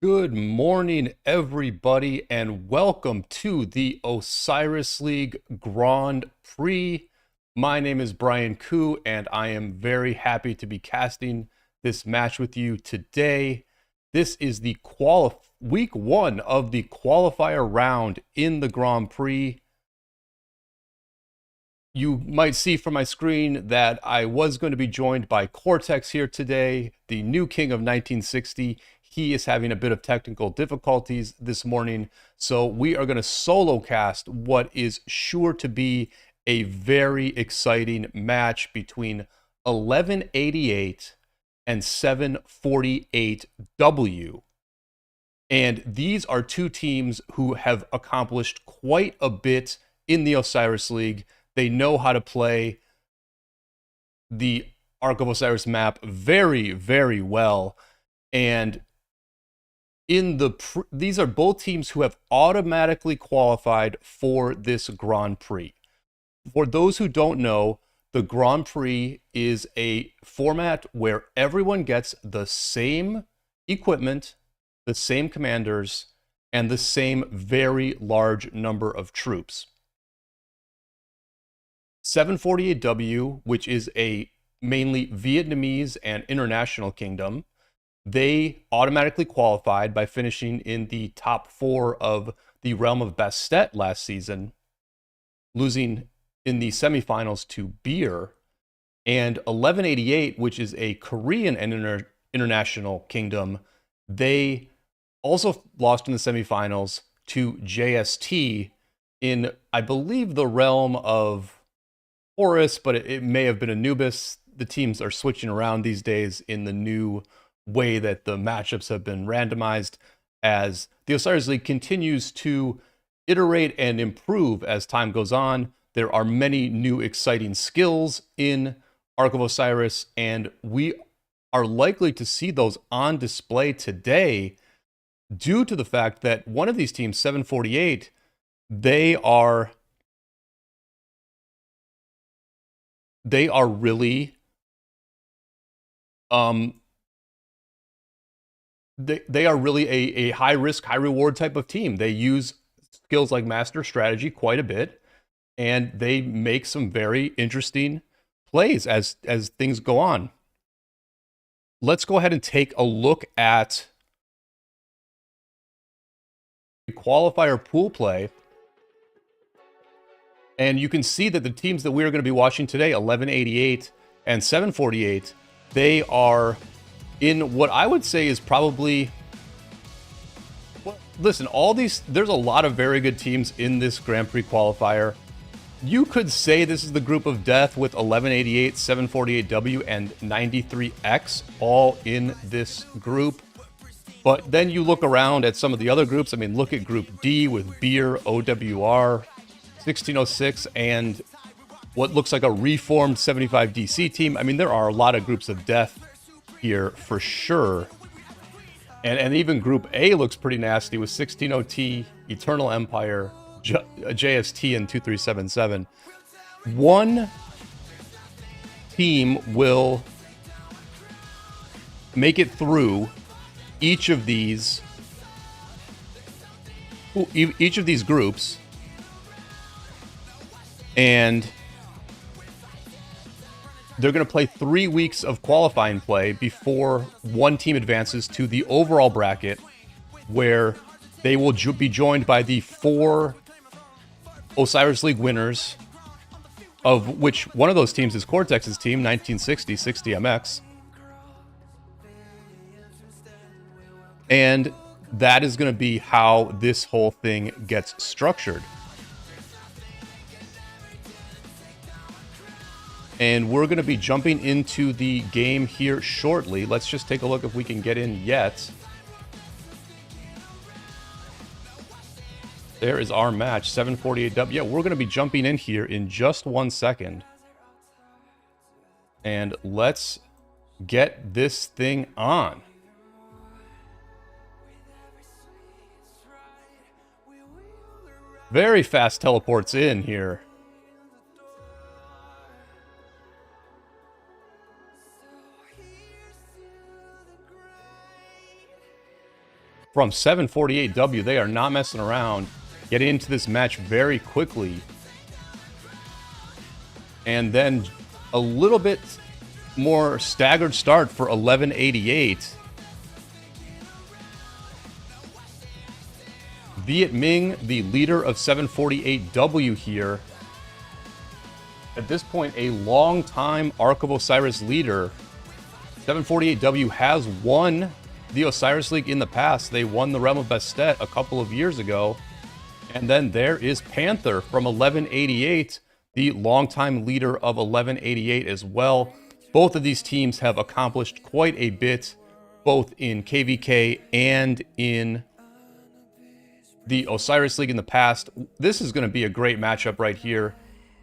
Good morning, everybody, and welcome to the Osiris League Grand Prix. My name is Brian Koo, and I am very happy to be casting this match with you today. This is the week one of the qualifier round in the Grand Prix. You might see from my screen that I was going to be joined by Cortex here today, the new king of 1960. He is having a bit of technical difficulties this morning, so we are going to solo cast what is sure to be a very exciting match between 1188 and 748W. And these are two teams who have accomplished quite a bit in the Osiris League. They know how to play the Ark of Osiris map very, very well. And these are both teams who have automatically qualified for this Grand Prix. For those who don't know, the Grand Prix is a format where everyone gets the same equipment, the same commanders, and the same very large number of troops. 748W, which is a mainly Vietnamese and international kingdom, they automatically qualified by finishing in the top 4 of the Realm of Bastet last season, losing in the semifinals to Beer. And 1188, which is a Korean and international kingdom, they also lost in the semifinals to JST in, I believe, the realm of Horus, but it may have been Anubis. The teams are switching around these days in the new way that the matchups have been randomized as the Osiris League continues to iterate and improve as time goes on. There are many new exciting skills in Ark of Osiris, and we are likely to see those on display today due to the fact that one of these teams, 748, they are really they are really a high risk, high reward type of team. They use skills like master strategy quite a bit, and they make some very interesting plays as things go on. Let's go ahead and take a look at the qualifier pool play. And you can see that the teams that we are going to be watching today, 1188 and 748, they are in what I would say is probably, well, listen, there's a lot of very good teams in this Grand Prix qualifier. You could say this is the group of death with 1188, 748W, and 93X all in this group. But then you look around at some of the other groups. I mean, look at Group D with Beer, OWR, 1606, and what looks like a reformed 75 DC team. I mean, there are a lot of groups of death here for sure. And even Group A looks pretty nasty with 160T, Eternal Empire, JST, and 2377. One team will make it through each of these groups, and they're going to play 3 weeks of qualifying play before one team advances to the overall bracket, where they will be joined by the 4 Osiris League winners, of which one of those teams is Cortex's team, 1960, 60MX. And that is going to be how this whole thing gets structured. And we're going to be jumping into the game here shortly. Let's just take a look if we can get in yet. There is our match, 748W. Yeah, we're going to be jumping in here in just 1 second. And let's get this thing on. Very fast teleports in here. From 748W, they are not messing around. Getting into this match very quickly. And then a little bit more staggered start for 1188. Viet Minh, the leader of 748W here. At this point, a long-time Ark of Osiris leader. 748W has won the Osiris League in the past. They won the Realm of Bastet a couple of years ago. And then there is Panther from 1188, the longtime leader of 1188 as well. Both of these teams have accomplished quite a bit, both in KVK and in the Osiris League in the past. This is going to be a great matchup right here.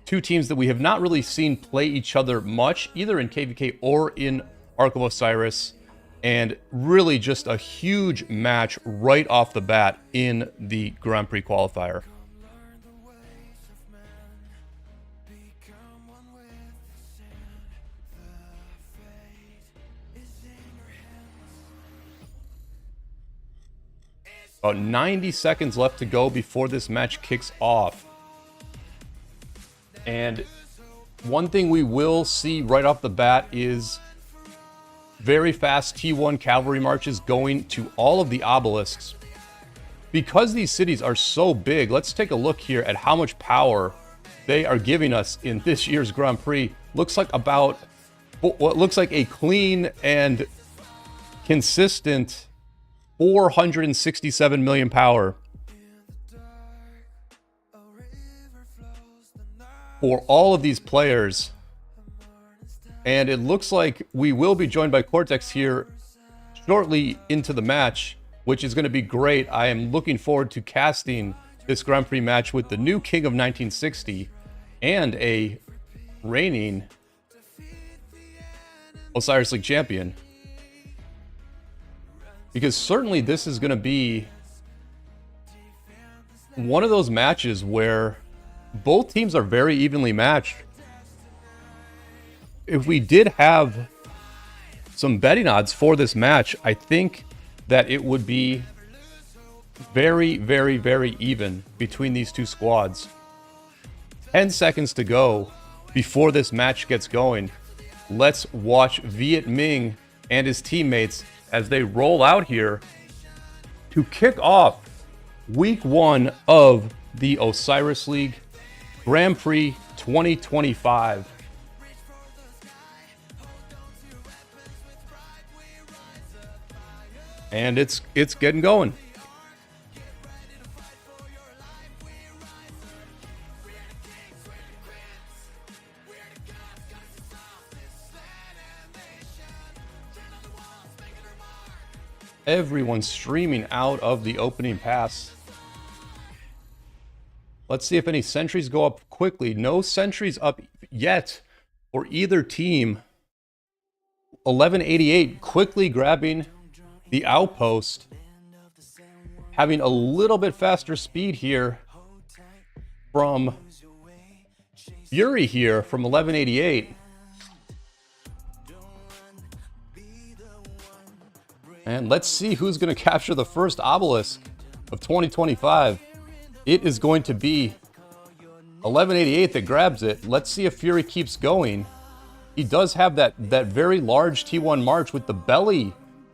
Two teams that we have not really seen play each other much, either in KVK or in Ark of Osiris. And really just a huge match right off the bat in the Grand Prix qualifier. About 90 seconds left to go before this match kicks off. And one thing we will see right off the bat is very fast T1 cavalry marches going to all of the obelisks. Because these cities are so big, let's take a look here at how much power they are giving us in this year's Grand Prix. Looks like about what looks like a clean and consistent 467 million power for all of these players. And it looks like we will be joined by Cortex here shortly into the match, which is going to be great. I am looking forward to casting this Grand Prix match with the new King of 1960 and a reigning Osiris League champion. Because certainly this is going to be one of those matches where both teams are very evenly matched. If we did have some betting odds for this match, I think that it would be very, very, very even between these two squads. 10 seconds to go before this match gets going. Let's watch Viet Minh and his teammates as they roll out here to kick off week 1 of the Osiris League Grand Prix 2025. And it's getting going. Everyone's streaming out of the opening pass. Let's see if any sentries go up quickly. No sentries up yet for either team. 1188 quickly grabbing the outpost, having a little bit faster speed here from Fury here from 1188. And let's see who's going to capture the first obelisk of 2025. It is going to be 1188 that grabs it. Let's see if Fury keeps going. he does have that very large T1 March with the belly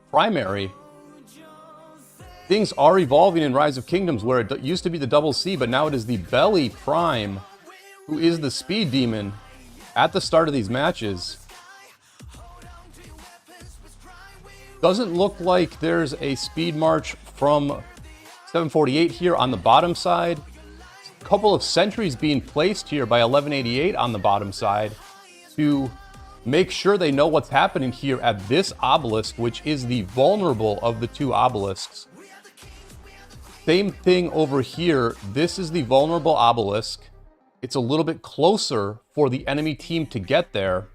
primary. Things are evolving in Rise of Kingdoms, where it used to be the double C, but now it is the belly prime who is the speed demon at the start of these matches. Doesn't look like there's a speed march from 748 here on the bottom side. A couple of sentries being placed here by 1188 on the bottom side to make sure they know what's happening here at this obelisk, which is the vulnerable of the two obelisks. Same thing over here. This is the vulnerable obelisk. It's a little bit closer for the enemy team to get there.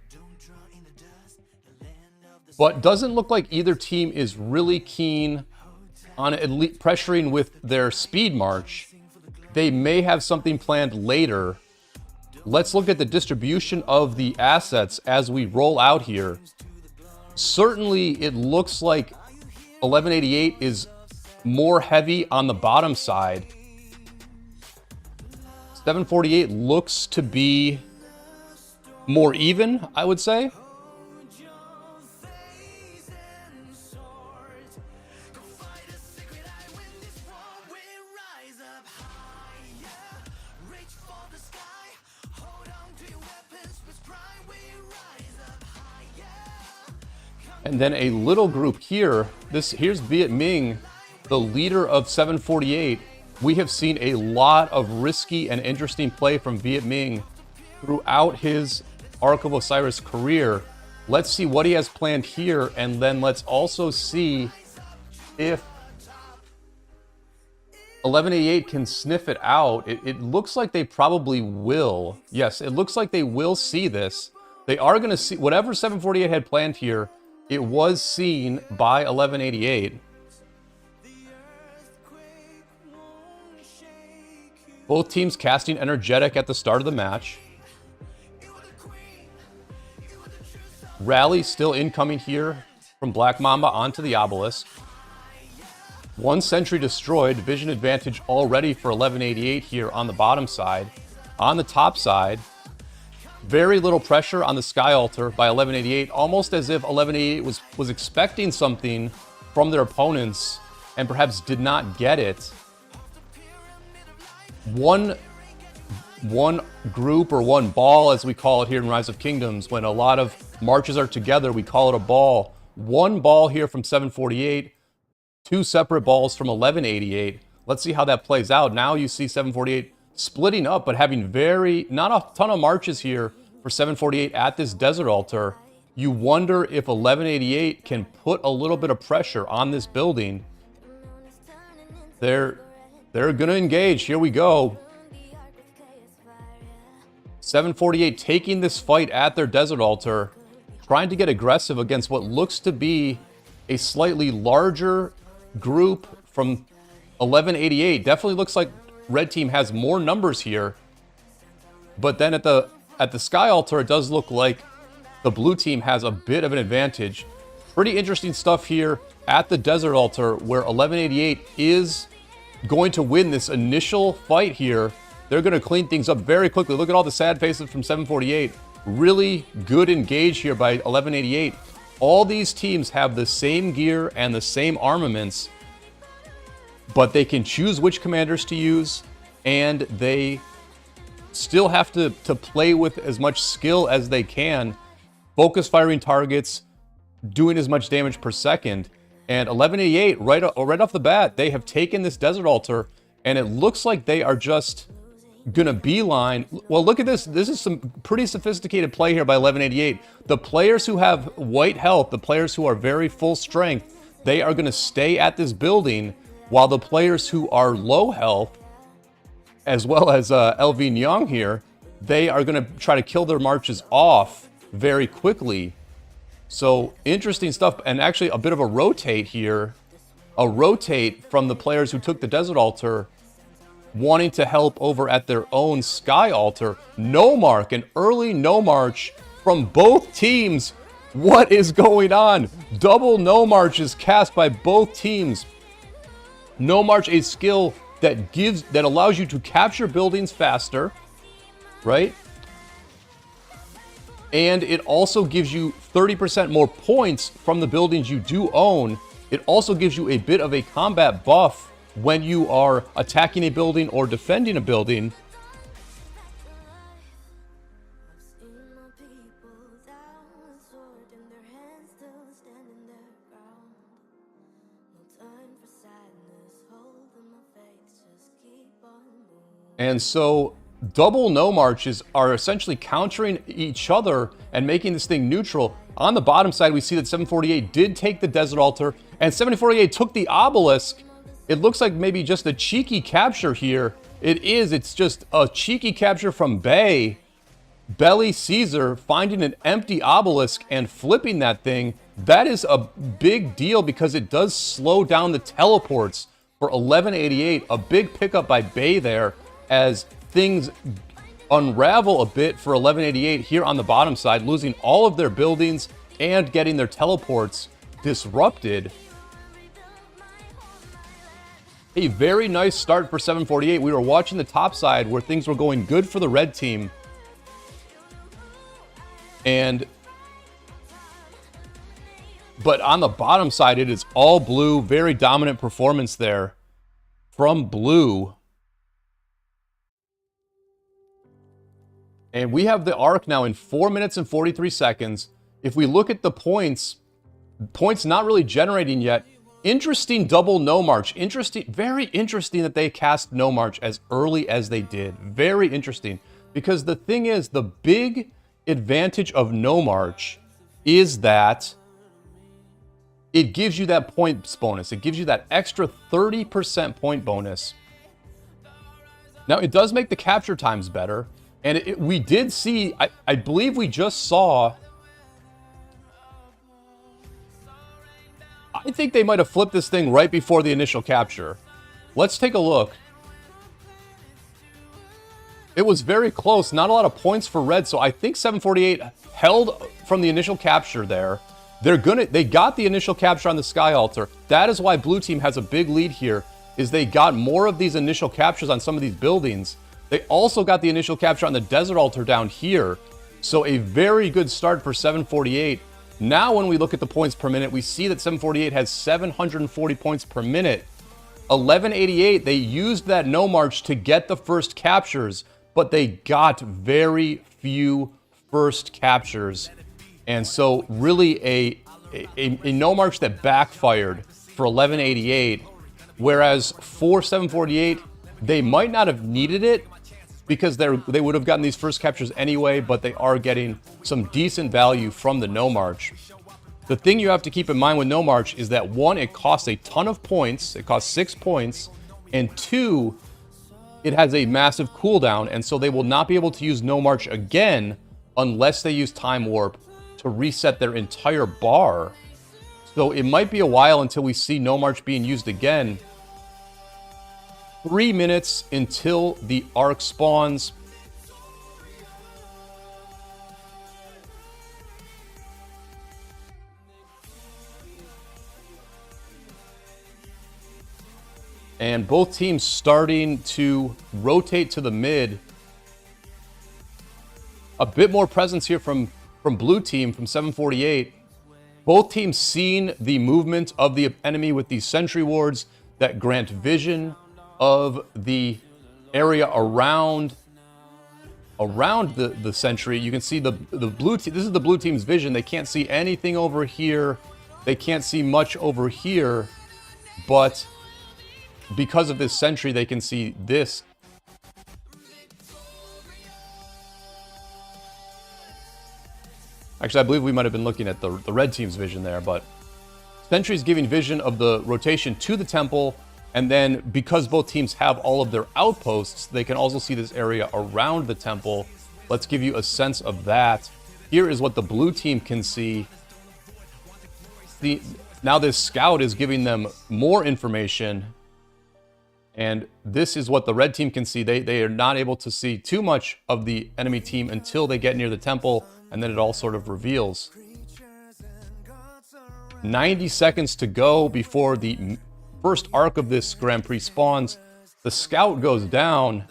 But doesn't look like either team is really keen on pressuring with their speed march. They may have something planned later. Let's look at the distribution of the assets as we roll out here. Certainly, it looks like 1188 is more heavy on the bottom side. 748 looks to be more even, I would say. And then a little group here. Here's Viet Minh, the leader of 748. We have seen a lot of risky and interesting play from Viet Minh throughout his Ark of Osiris career. Let's see what he has planned here, and then let's also see if 1188 can sniff it out. It looks like they probably will. Yes, it looks like they will see this. They are going to see whatever 748 had planned here. It was seen by 1188. Both teams casting energetic at the start of the match. Rally still incoming here from Black Mamba onto the obelisk. One sentry destroyed. Vision advantage already for 1188 here on the bottom side. On the top side, very little pressure on the Sky Altar by 1188, almost as if 1188 was expecting something from their opponents and perhaps did not get it. One group, or one ball as we call it here in Rise of Kingdoms, when a lot of marches are together, we call it a ball. One ball here from 748, two separate balls from 1188. Let's see how that plays out. Now you see 748 splitting up, but having not a ton of marches here for 748 at this desert altar. You wonder if 1188 can put a little bit of pressure on this building. They're gonna engage. Here we go. 748 taking this fight at their desert altar, trying to get aggressive against what looks to be a slightly larger group from 1188. Definitely looks like Red Team has more numbers here. But then at the Sky Altar, it does look like the Blue Team has a bit of an advantage. Pretty interesting stuff here at the Desert Altar, where 1188 is going to win this initial fight here. They're going to clean things up very quickly. Look at all the sad faces from 748. Really good engage here by 1188. All these teams have the same gear and the same armaments, but they can choose which commanders to use, and they still have to play with as much skill as they can, focus firing targets, doing as much damage per second. And 1188, right off the bat, they have taken this Desert Altar, and it looks like they are just gonna beeline. Well, look at this. This is some pretty sophisticated play here by 1188. The players who have white health, the players who are very full strength, they are gonna stay at this building, while the players who are low health, as well as LV Nyang here, they are going to try to kill their marches off very quickly. So interesting stuff, and actually a bit of a rotate here. A rotate from the players who took the Desert Altar, wanting to help over at their own Sky Altar. No mark, an early no march from both teams. What is going on? Double no marches cast by both teams. No March, a skill that allows you to capture buildings faster, right? And it also gives you 30% more points from the buildings you do own. It also gives you a bit of a combat buff when you are attacking a building or defending a building. And so double no marches are essentially countering each other and making this thing neutral. On the bottom side, we see that 748 did take the Desert Altar, and 748 took the Obelisk. It looks like maybe just a cheeky capture here. It is. It's just a cheeky capture from Bay. Belly Caesar finding an empty Obelisk and flipping that thing. That is a big deal because it does slow down the teleports for 1188. A big pickup by Bay there as things unravel a bit for 1188 here on the bottom side, losing all of their buildings and getting their teleports disrupted. A very nice start for 748. We were watching the top side where things were going good for the red team. But on the bottom side, it is all blue. Very dominant performance there from blue. And we have the arc now in 4 minutes and 43 seconds. If we look at the points not really generating yet. Interesting double no march. Interesting, very interesting that they cast no march as early as they did. Very interesting. Because the thing is, the big advantage of no march is that it gives you that points bonus. It gives you that extra 30% point bonus. Now, it does make the capture times better. And we did see, I believe we just saw, I think they might have flipped this thing right before the initial capture. Let's take a look. It was very close, not a lot of points for red, so I think 748 held from the initial capture there. They got the initial capture on the Sky Altar. That is why blue team has a big lead here, is they got more of these initial captures on some of these buildings. They also got the initial capture on the Desert Altar down here. So a very good start for 748. Now when we look at the points per minute, we see that 748 has 740 points per minute. 1188, they used that no march to get the first captures, but they got very few first captures. And so really a no march that backfired for 1188, whereas for 748, they might not have needed it, because they would have gotten these first captures anyway, but they are getting some decent value from the no march. The thing you have to keep in mind with no march is that, one, it costs a ton of points. It costs 6 points. And two, it has a massive cooldown, and so they will not be able to use no march again unless they use time warp to reset their entire bar. So it might be a while until we see no march being used again. 3 minutes until the arc spawns. And both teams starting to rotate to the mid. A bit more presence here from blue team, from 748. Both teams seeing the movement of the enemy with these sentry wards that grant vision of the area around the sentry. You can see the blue team. This is the blue team's vision. They can't see anything over here. They can't see much over here, but because of this sentry, they can see this. Actually, I believe we might have been looking at the red team's vision there, but sentry is giving vision of the rotation to the temple. And then, because both teams have all of their outposts, they can also see this area around the temple. Let's give you a sense of that. Here is what the blue team can see. Now this scout is giving them more information. And this is what the red team can see. They are not able to see too much of the enemy team until they get near the temple, and then it all sort of reveals. 90 seconds to go before the first arc of this Grand Prix spawns. The scout goes down.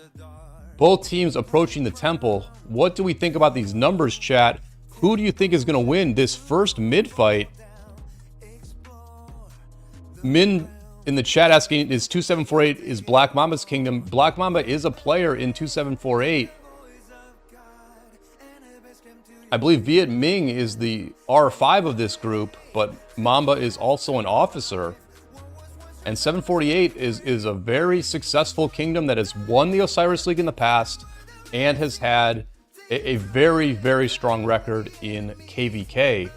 Both teams approaching the temple. What do we think about these numbers, chat? Who do you think is going to win this first mid fight? Min in the chat asking, is 2748 is Black Mamba's kingdom? Black Mamba is a player in 2748. I believe Viet Minh is the R5 of this group, but Mamba is also an officer. And 748 is a very successful kingdom that has won the Osiris League in the past and has had a very, very strong record in KVK.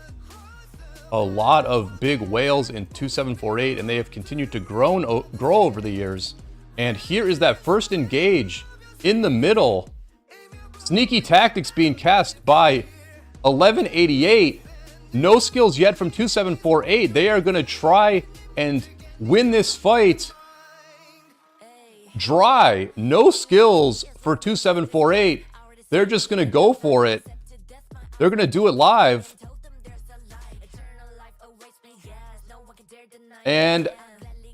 A lot of big whales in 2748, and they have continued to grow over the years. And here is that first engage in the middle. Sneaky tactics being cast by 1188. No skills yet from 2748. They are going to try and win this fight dry. No skills for 2748. They're just going to go for it. They're going to do it live. And,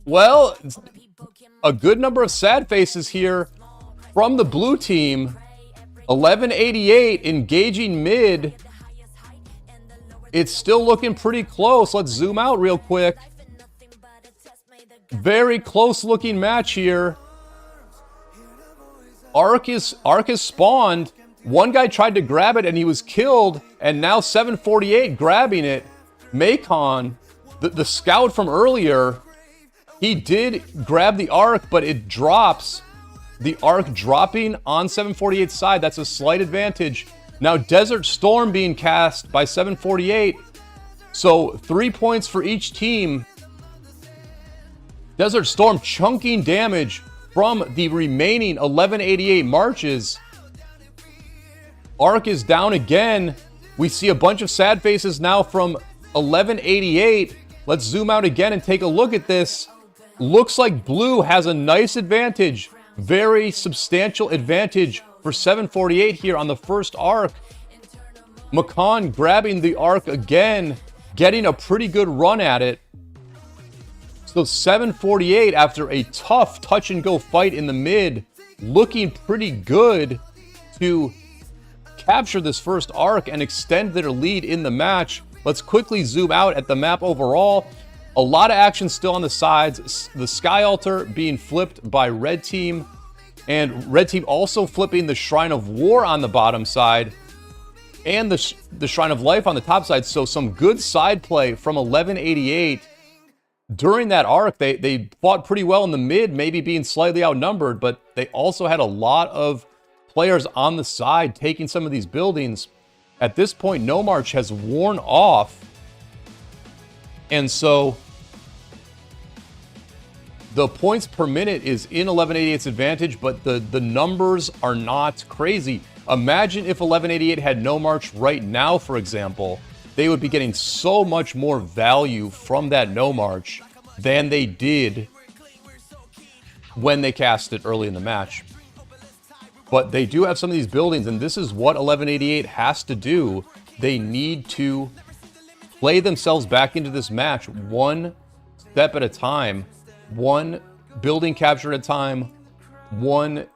well, a good number of sad faces here from the blue team. 1188 engaging mid. It's still looking pretty close. Let's zoom out real quick. Very close looking match here. Arc is spawned. One guy tried to grab it and he was killed. And now 748 grabbing it. Macon, the scout from earlier, he did grab the Arc, but it drops. The Arc dropping on 748's side. That's a slight advantage. Now Desert Storm being cast by 748. So 3 points for each team. Desert Storm chunking damage from the remaining 1188 marches. Arc is down again. We see a bunch of sad faces now from 1188. Let's zoom out again and take a look at this. Looks like blue has a nice advantage. Very substantial advantage for 748 here on the first Arc. Macan grabbing the Arc again, getting a pretty good run at it. So 748, after a tough touch and go fight in the mid, looking pretty good to capture this first Arc and extend their lead in the match. Let's quickly zoom out at the map overall. A lot of action still on the sides. The Sky Altar being flipped by Red Team. And Red Team also flipping the Shrine of War on the bottom side. And the Shrine of Life on the top side. So some good side play from 1188. During that Arc, they fought pretty well in the mid, maybe being slightly outnumbered. But they also had a lot of players on the side taking some of these buildings. At this point, No March has worn off. And so the points per minute is in 1188's advantage, but the numbers are not crazy. Imagine if 1188 had No March right now, for example. They would be getting so much more value from that No March than they did when they cast it early in the match. But they do have some of these buildings, and this is what 1188 has to do. They need to play themselves back into this match one step at a time, one building capture at a time, one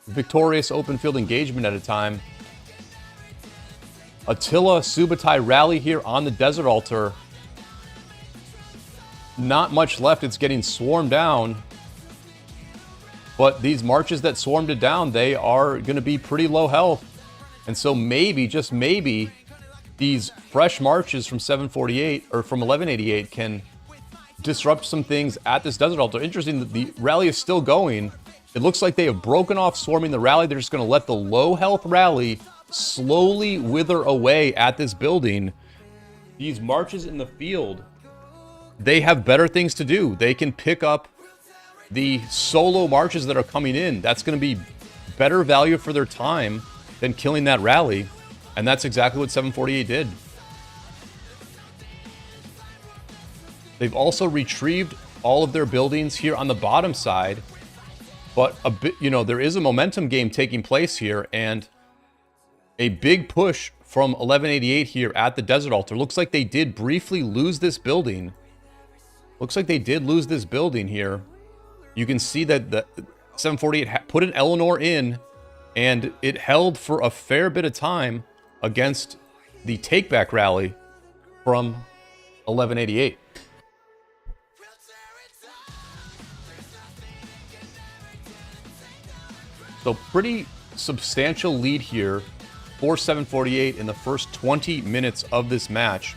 victorious open field engagement at a time. Attila Subutai rally here on the Desert Altar. Not much left. It's getting swarmed down. But these marches that swarmed it down, they are going to be pretty low health. And so maybe, just maybe, these fresh marches from 748 or from 1188 can disrupt some things at this Desert Altar. Interesting that the rally is still going. It looks like they have broken off swarming the rally. They're just going to let the low health rally slowly wither away at this building. These marches in the field, they have better things to do. They can pick up the solo marches that are coming in. That's going to be better value for their time than killing that rally. And that's exactly what 748 did. They've also retrieved all of their buildings here on the bottom side. But a bit, there is a momentum game taking place here, and a big push from 1188 here at the Desert Altar. Looks like they did briefly lose this building. Looks like they did lose this building here. You can see that the 748 put an Eleanor in, and it held for a fair bit of time against the takeback rally from 1188. So pretty substantial lead here for 748 in the first 20 minutes of this match.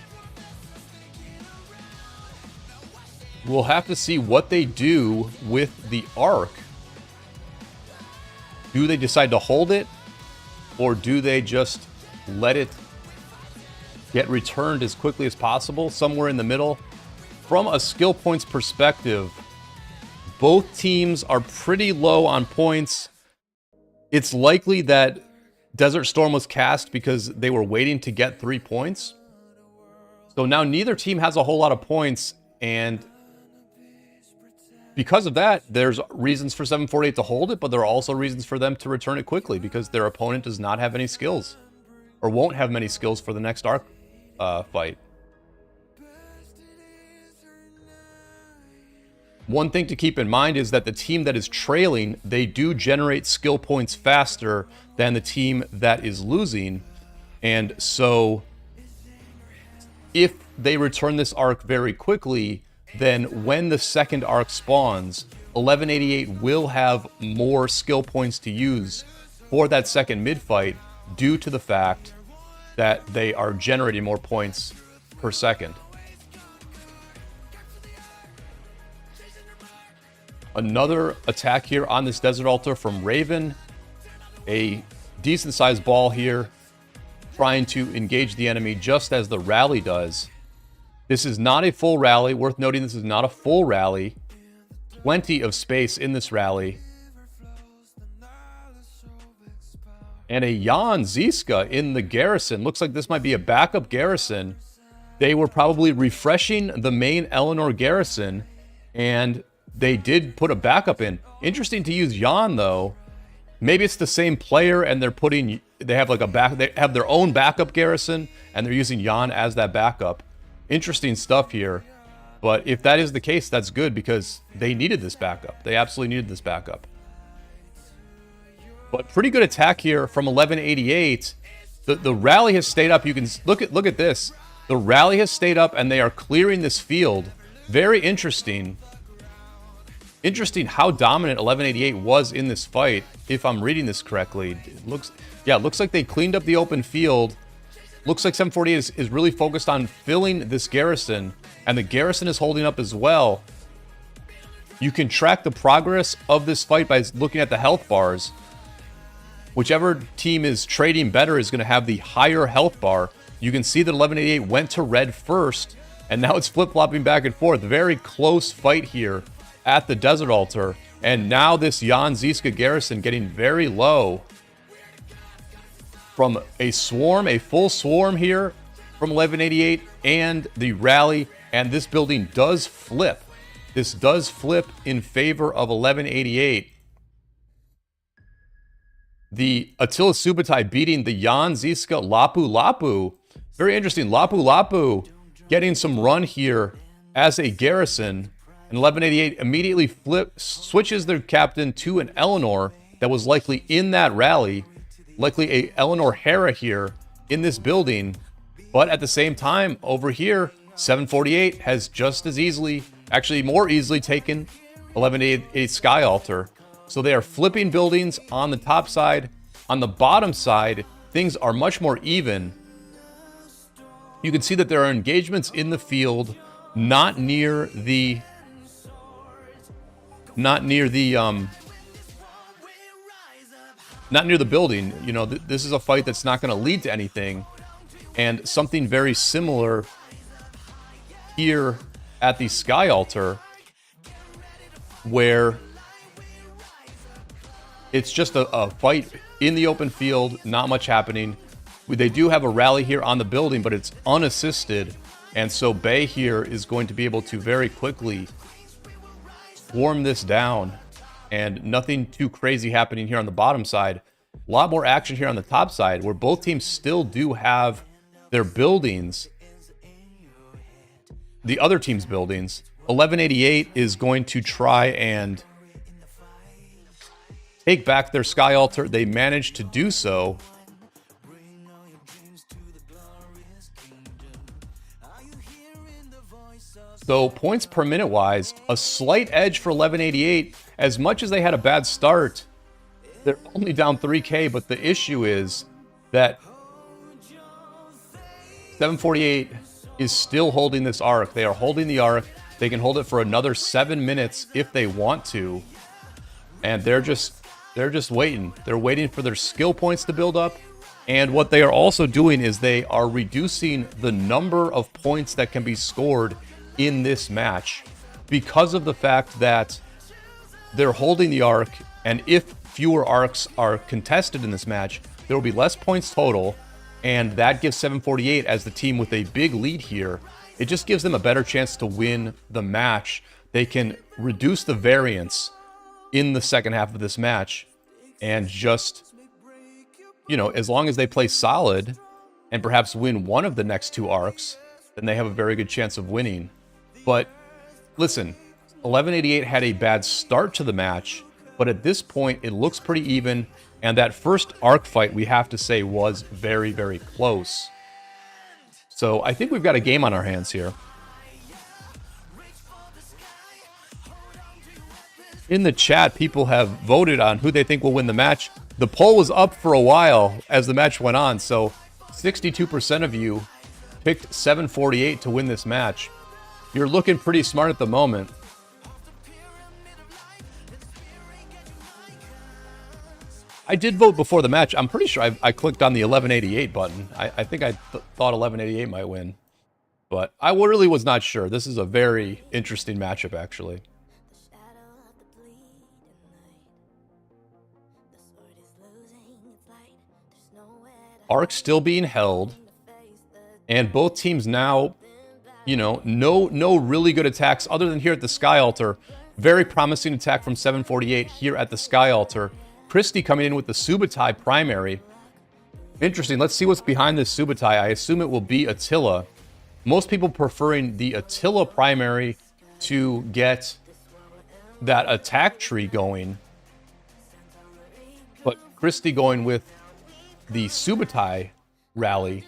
We'll have to see what they do with the arc. Do they decide to hold it, or do they just let it get returned as quickly as possible, somewhere in the middle? From a skill points perspective, both teams are pretty low on points. It's likely that Desert Storm was cast because they were waiting to get 3 points. So now neither team has a whole lot of points, and because of that, there's reasons for 748 to hold it, but there are also reasons for them to return it quickly because their opponent does not have any skills, or won't have many skills for the next arc fight. One thing to keep in mind is that the team that is trailing, they do generate skill points faster than the team that is losing. And so if they return this arc very quickly, then when the second arc spawns, 1188 will have more skill points to use for that second mid-fight due to the fact that they are generating more points per second. Another attack here on this Desert Altar from Raven. A decent sized ball here, trying to engage the enemy just as the rally does. This is not a full rally. Worth noting, this is not a full rally. Plenty of space in this rally. And a Jan Ziska in the garrison. Looks like this might be a backup garrison. They were probably refreshing the main Eleanor garrison, and they did put a backup in. Interesting to use Jan, though. Maybe it's the same player, and they have like they have their own backup garrison, and they're using Jan as that backup. Interesting stuff here. But if that is the case, that's good because they needed this backup. They absolutely needed this backup. But pretty good attack here from 1188. The rally has stayed up. You can look at this. The rally has stayed up, and they are clearing this field. Very interesting. Interesting how dominant 1188 was in this fight, if I'm reading this correctly. It looks like they cleaned up the open field. Looks like 748 is really focused on filling this garrison, and the garrison is holding up as well. You can track the progress of this fight by looking at the health bars. Whichever team is trading better is going to have the higher health bar. You can see that 1188 went to red first, and now it's flip-flopping back and forth. Very close fight here at the Desert Altar, and now this Jan Ziska garrison getting very low from a full swarm here from 1188 and the rally, and this building does flip. This does flip in favor of 1188. The Attila Subutai beating the Jan Ziska Lapu Lapu. Very interesting. Lapu Lapu getting some run here as a garrison. And 1188 immediately switches their captain to an Eleanor that was likely in that rally. Likely a Eleanor Hera here in this building. But at the same time, over here, 748 has just as easily, actually more easily taken 1188 Sky Altar. So they are flipping buildings on the top side. On the bottom side, things are much more even. You can see that there are engagements in the field, not near the building. You know, this is a fight that's not going to lead to anything. And something very similar here at the Sky Altar, where it's just a fight in the open field, not much happening. They do have a rally here on the building, but it's unassisted. And so Bay here is going to be able to very quickly swarm this down. And nothing too crazy happening here on the bottom side. A lot more action here on the top side, where both teams still do have their buildings. The other team's buildings. 1188 is going to try and take back their Sky Altar. They managed to do so. So points per minute wise, a slight edge for 1188. As much as they had a bad start, they're only down 3K, but the issue is that 748 is still holding this arc. They are holding the arc. They can hold it for another 7 minutes if they want to. And they're just waiting. They're waiting for their skill points to build up. And what they are also doing is they are reducing the number of points that can be scored in this match because of the fact that they're holding the arc, and if fewer arcs are contested in this match, there will be less points total, and that gives 748 as the team with a big lead here. It just gives them a better chance to win the match. They can reduce the variance in the second half of this match, and just, you know, as long as they play solid and perhaps win one of the next 2 arcs, then they have a very good chance of winning. But listen, 1188 had a bad start to the match, but at this point it looks pretty even, and that first arc fight, we have to say, was very, very close. So I think we've got a game on our hands here. In the chat, people have voted on who they think will win the match. The poll was up for a while as the match went on, so 62% of you picked 748 to win this match. You're looking pretty smart at the moment. I did vote before the match. I'm pretty sure I clicked on the 1188 button. I think I thought 1188 might win. But I really was not sure. This is a very interesting matchup, actually. Arc still being held. And both teams now, you know, no really good attacks other than here at the Sky Altar. Very promising attack from 748 here at the Sky Altar. Christie coming in with the Subutai primary. Interesting. Let's see what's behind this Subutai. I assume it will be Attila. Most people preferring the Attila primary to get that attack tree going. But Christie going with the Subutai rally.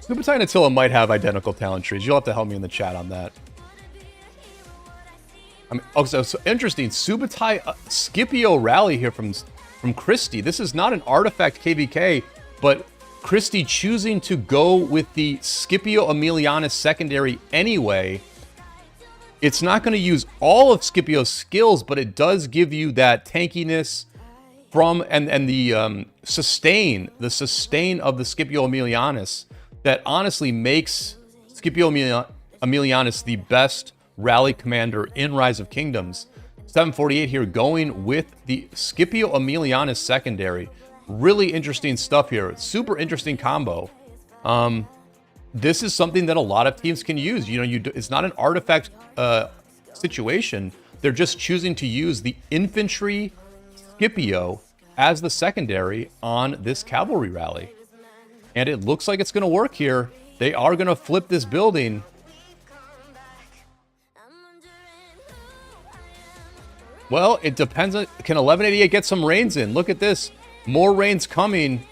Subutai and Attila might have identical talent trees. You'll have to help me in the chat on that. I mean, oh, so interesting. Subutai Scipio rally here from Christie. This is not an artifact KVK, but Christie choosing to go with the Scipio Aemilianus secondary anyway. It's not going to use all of Scipio's skills, but it does give you that tankiness from and the sustain of the Scipio Aemilianus that honestly makes Scipio Aemilianus the best rally commander in Rise of Kingdoms. 748 here going with the Scipio Aemilianus secondary. Really interesting stuff here. Super interesting combo. This is something that a lot of teams can use. You know, it's not an artifact situation. They're just choosing to use the infantry Scipio as the secondary on this cavalry rally. And it looks like it's going to work here. They are going to flip this building. Well, it depends on... Can 1188 get some rains in? Look at this. More rains coming.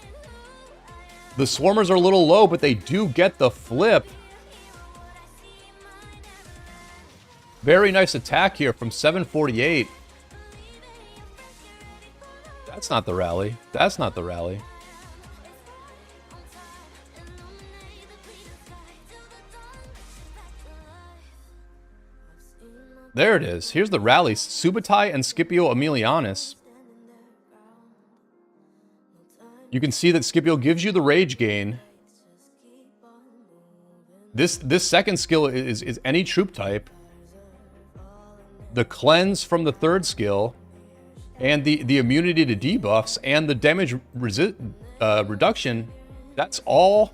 The swarmers are a little low, but they do get the flip. Very nice attack here from 748. That's not the rally. That's not the rally. There it is. Here's the rally. Subutai and Scipio Aemilianus. You can see that Scipio gives you the rage gain. This second skill is any troop type. The cleanse from the third skill, and the immunity to debuffs, and the damage reduction. That's all.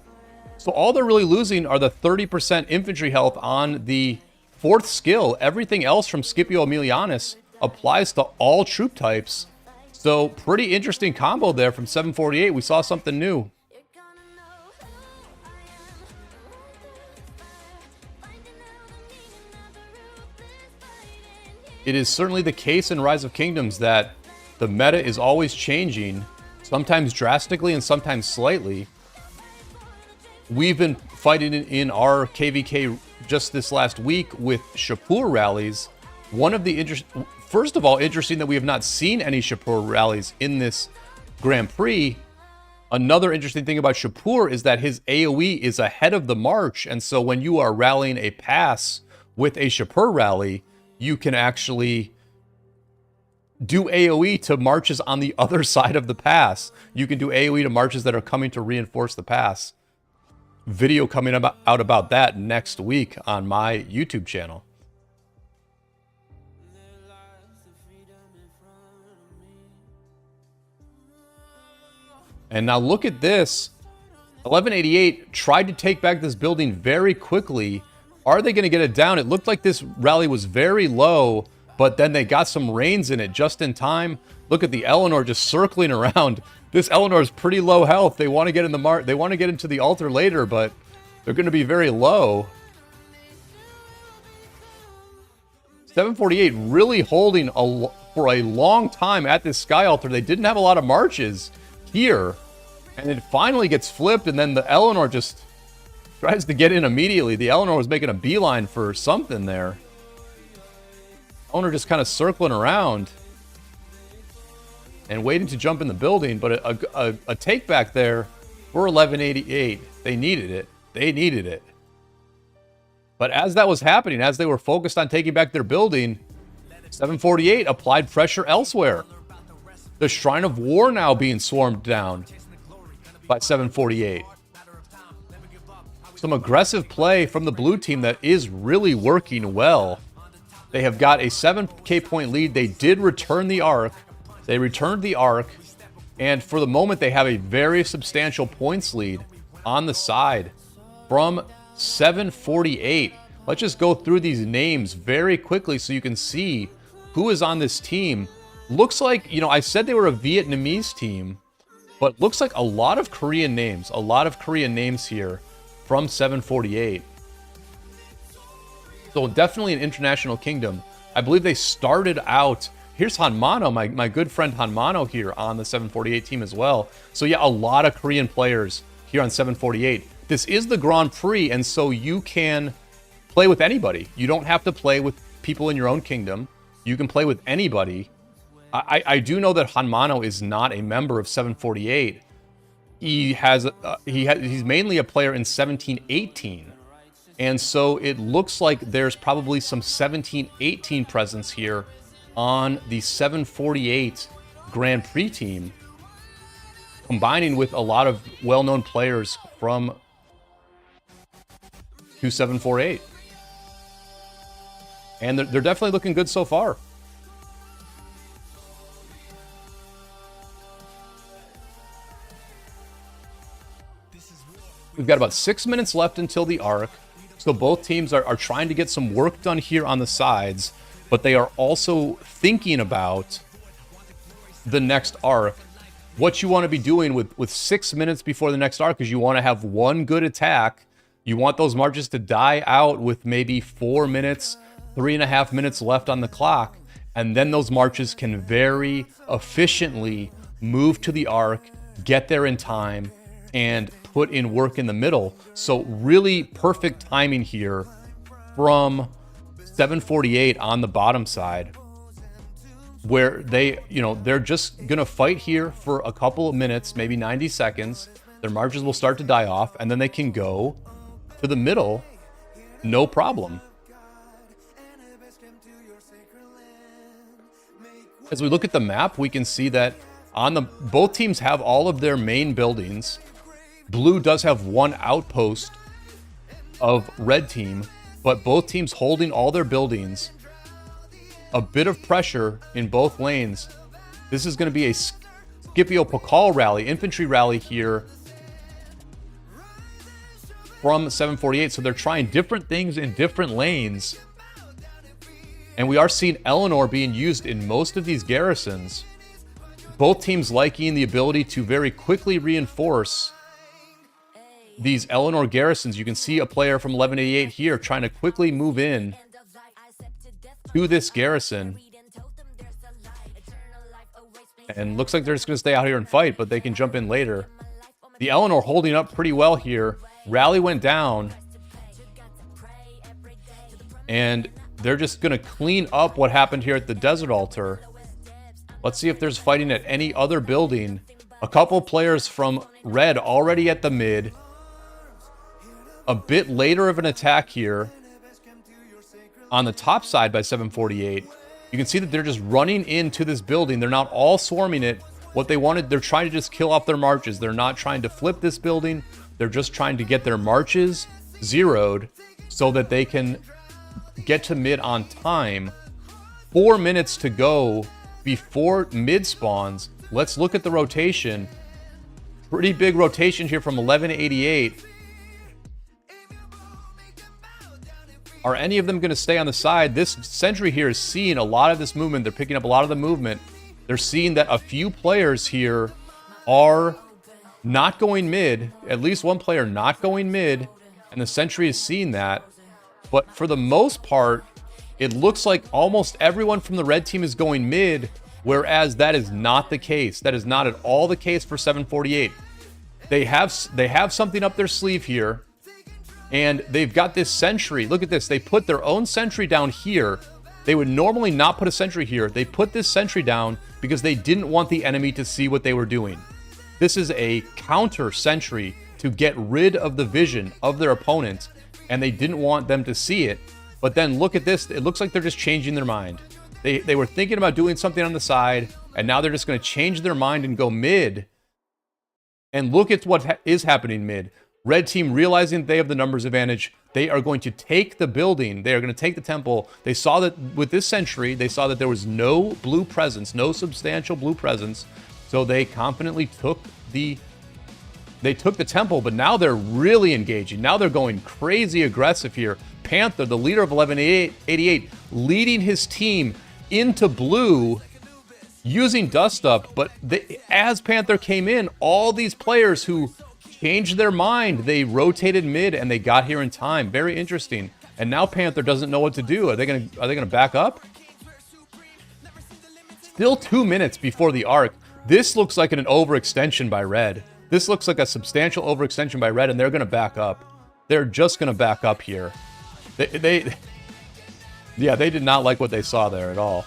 So all they're really losing are the 30% infantry health on the fourth skill. Everything else from Scipio Aemilianus applies to all troop types. So pretty interesting combo there from 748. We saw something new. It is certainly the case in Rise of Kingdoms that the meta is always changing. sometimes drastically and sometimes slightly. We've been fighting in our KVK just this last week with Shapur rallies. One of the first of all, interesting that we have not seen any Shapur rallies in this Grand Prix. Another interesting thing about Shapur is that his AoE is ahead of the march, and so when you are rallying a pass with a Shapur rally, you can actually do AoE to marches on the other side of the pass. You can do AoE to marches that are coming to reinforce the pass. Video coming out about that next week on my YouTube channel. And now look at this. 1188 tried to take back this building very quickly. Are they going to get it down? It looked like this rally was very low, but then they got some rains in it just in time. Look at the Eleanor just circling around. This Eleanor is pretty low health. They want to get in the they want to get into the altar later, but they're going to be very low. 748 really holding for a long time at this sky altar. They didn't have a lot of marches here, and it finally gets flipped, and then the Eleanor just tries to get in immediately. The Eleanor was making a beeline for something there. Eleanor just kind of circling around and waiting to jump in the building, but a take back there for 1188. They needed it. They needed it. But as that was happening, as they were focused on taking back their building, 748 applied pressure elsewhere. The Shrine of War now being swarmed down by 748. Some aggressive play from the blue team that is really working well. They have got a 7k point lead. They did return the arc. They returned the arc. And for the moment, they have a very substantial points lead on the side from 748. Let's just go through these names very quickly so you can see who is on this team. Looks like, you know, I said they were a Vietnamese team, but looks like a lot of Korean names. A lot of Korean names here from 748. So definitely an international kingdom. I believe they started out... Here's Hanmano, my good friend Hanmano here on the 748 team as well. So yeah, a lot of Korean players here on 748. This is the Grand Prix, and so you can play with anybody. You don't have to play with people in your own kingdom. You can play with anybody. I do know that Hanmano is not a member of 748. He's mainly a player in 1718. And so it looks like there's probably some 1718 presence here on the 748 Grand Prix team, combining with a lot of well-known players from 2748. And they're definitely looking good so far. We've got about 6 minutes left until the arc. So both teams are trying to get some work done here on the sides, but they are also thinking about the next arc. What you want to be doing with 6 minutes before the next arc is you want to have one good attack. You want those marches to die out with maybe 4 minutes, 3.5 minutes left on the clock. And then those marches can very efficiently move to the arc, get there in time, and put in work in the middle. So really perfect timing here from 748 on the bottom side, where they're just gonna fight here for a couple of minutes, maybe 90 seconds. Their marches will start to die off, and then they can go to the middle, no problem. As we look at the map, we can see that both teams have all of their main buildings. Blue does have one outpost of red team, but both teams holding all their buildings. A bit of pressure in both lanes. This is going to be a Scipio Pakal rally, infantry rally here from 748. So they're trying different things in different lanes. And we are seeing Eleanor being used in most of these garrisons. Both teams liking the ability to very quickly reinforce these Eleanor garrisons. You can see a player from 1188 here trying to quickly move in to this garrison. And looks like they're just going to stay out here and fight, but they can jump in later. The Eleanor holding up pretty well here. Rally went down. And they're just going to clean up what happened here at the Desert Altar. Let's see if there's fighting at any other building. A couple players from red already at the mid. A bit later of an attack here. On the top side by 748. You can see that they're just running into this building. They're not all swarming it. What they wanted, they're trying to just kill off their marches. They're not trying to flip this building. They're just trying to get their marches zeroed so that they can get to mid on time. 4 minutes to go before mid spawns. Let's look at the rotation. Pretty big rotation here from 1188. Are any of them going to stay on the side? This sentry here is seeing a lot of this movement. They're picking up a lot of the movement. They're seeing that a few players here are not going mid. At least one player not going mid. And the sentry is seeing that. But for the most part, it looks like almost everyone from the red team is going mid. Whereas that is not the case. That is not at all the case for 748. They have something up their sleeve here. And they've got this sentry. Look at this. They put their own sentry down here. They would normally not put a sentry here. They put this sentry down because they didn't want the enemy to see what they were doing. This is a counter sentry to get rid of the vision of their opponent. And they didn't want them to see it. But then look at this. It looks like they're just changing their mind. They were thinking about doing something on the side. And now they're just going to change their mind and go mid. And look at what is happening mid. Red team realizing that they have the numbers advantage. They are going to take the building. They are going to take the temple. They saw that with this sentry, they saw that there was no blue presence, no substantial blue presence. So they confidently took the temple, but now they're really engaging. Now they're going crazy aggressive here. Panther, the leader of 1188, leading his team into blue using Dust Up. But as Panther came in, all these players who changed their mind, they rotated mid and they got here in time. Very interesting. And now Panther doesn't know what to do. Are they gonna back up? Still 2 minutes before the arc. This looks like an overextension by red. This looks like a substantial overextension by red, and they're gonna back up. They're just gonna back up here. Yeah, they did not like what they saw there at all.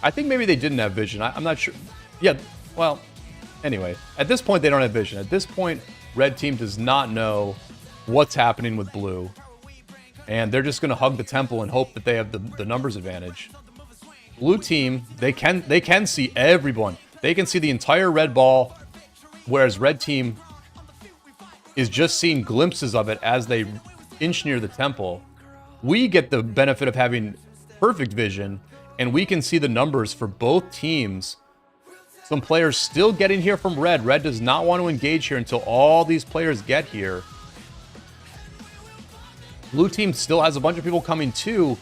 I think maybe they didn't have vision. I'm not sure. Yeah, well, anyway, at this point, they don't have vision. At this point, red team does not know what's happening with blue. And they're just going to hug the temple and hope that they have the numbers advantage. Blue team, they can see everyone. They can see the entire red ball, whereas red team is just seeing glimpses of it as they inch near the temple. We get the benefit of having perfect vision, and we can see the numbers for both teams. Some players still getting here from red. Red does not want to engage here until all these players get here. Blue team still has a bunch of people coming too.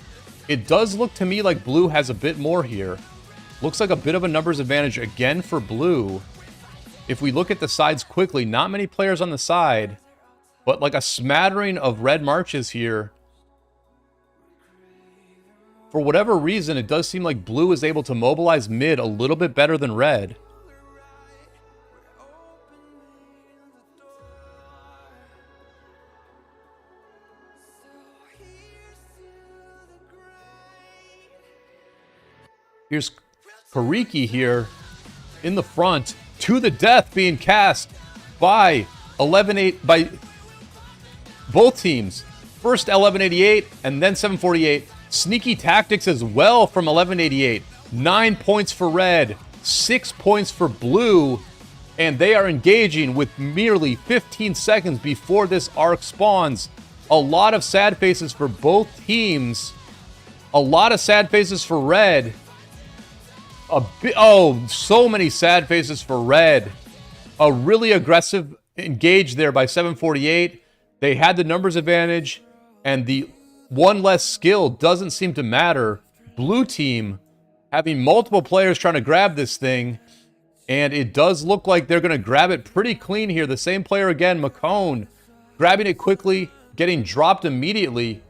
It does look to me like blue has a bit more here. Looks like a bit of a numbers advantage again for blue. If we look at the sides quickly, not many players on the side, but like a smattering of red marches here. For whatever reason, it does seem like blue is able to mobilize mid a little bit better than red. Here's Kariki here in the front, to the death, being cast by 11-8 by both teams. First 1188 and then 748. Sneaky tactics as well from 1188. 9 points for red, 6 points for blue, and they are engaging with merely 15 seconds before this arc spawns. A lot of sad faces for both teams. A lot of sad faces for red. So many sad faces for red. A really aggressive engage there by 748. They had the numbers advantage, and the one less skill doesn't seem to matter. Blue team having multiple players trying to grab this thing, and it does look like they're going to grab it pretty clean here. The same player again, McCone, grabbing it quickly, getting dropped immediately.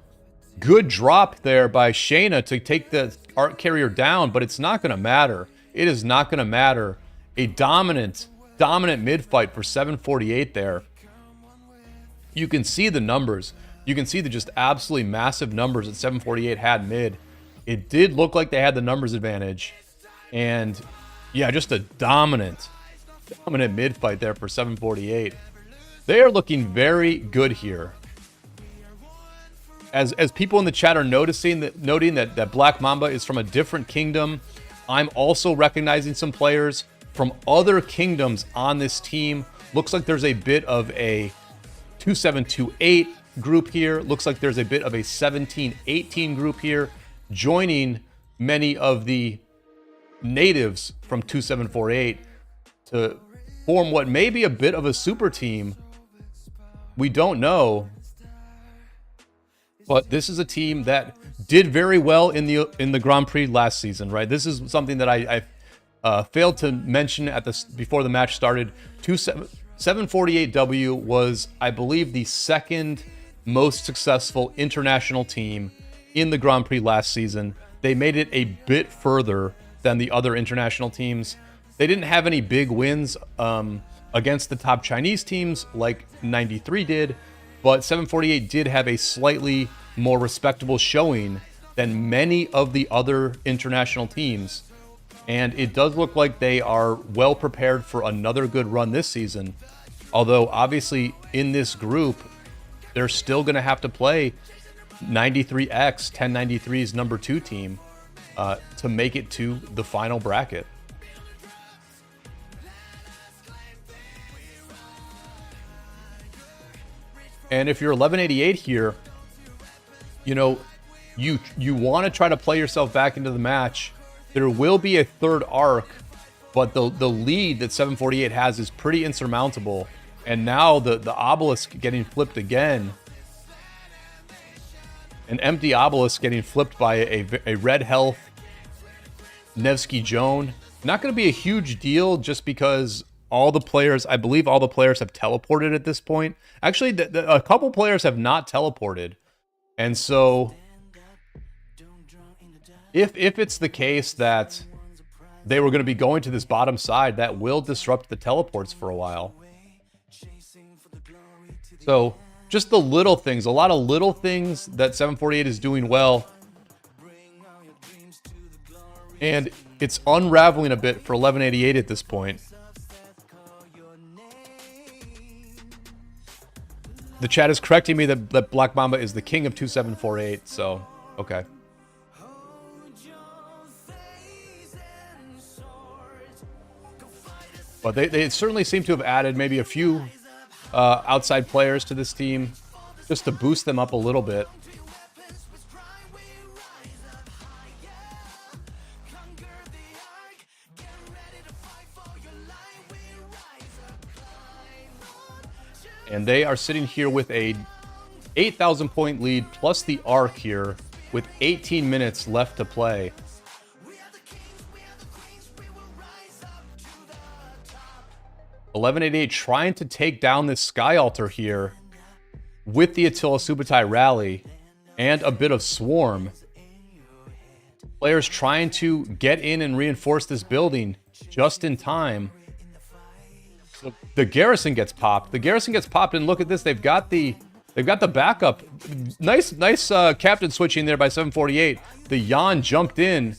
Good drop there by Shayna to take the art carrier down, but it's not going to matter. It is not going to matter. A dominant mid-fight for 748 there. You can see the numbers. You can see the just absolutely massive numbers that 748 had mid. It did look like they had the numbers advantage. And yeah, just a dominant mid-fight there for 748. They are looking very good here. As people in the chat are noting that Black Mamba is from a different kingdom, I'm also recognizing some players from other kingdoms on this team. Looks like there's a bit of a 2728 group here. Looks like there's a bit of a 1718 group here, joining many of the natives from 2748 to form what may be a bit of a super team. We don't know. But this is a team that did very well in the Grand Prix last season, right? This is something that I failed to mention at before the match started. 748W was, I believe, the second most successful international team in the Grand Prix last season. They made it a bit further than the other international teams. They didn't have any big wins against the top Chinese teams like 93 did, but 748 did have a slightly more respectable showing than many of the other international teams. And it does look like they are well prepared for another good run this season. Although, obviously, in this group, they're still going to have to play 93X, 1093's number 2 team to make it to the final bracket. And if you're 1188 here, you know, you want to try to play yourself back into the match. There will be a third arc, but the lead that 748 has is pretty insurmountable. And now the obelisk getting flipped again. An empty obelisk getting flipped by a red health Nevsky Joan. Not going to be a huge deal just because all the players, I believe all the players have teleported at this point. Actually, a couple players have not teleported. And so, if it's the case that they were going to be going to this bottom side, that will disrupt the teleports for a while. So, just the little things, a lot of little things that 748 is doing well. And it's unraveling a bit for 1188 at this point. The chat is correcting me that Black Mamba is the king of 2748, so, okay. But they certainly seem to have added maybe a few outside players to this team just to boost them up a little bit. And they are sitting here with a 8,000 point lead plus the arc here with 18 minutes left to play. (1188) trying to take down this Sky Altar here with the Attila Subutai rally and a bit of swarm. Players trying to get in and reinforce this building just in time. So the garrison gets popped. The garrison gets popped, and look at this. They've got the backup. Nice captain switching there by 748. The Jan jumped in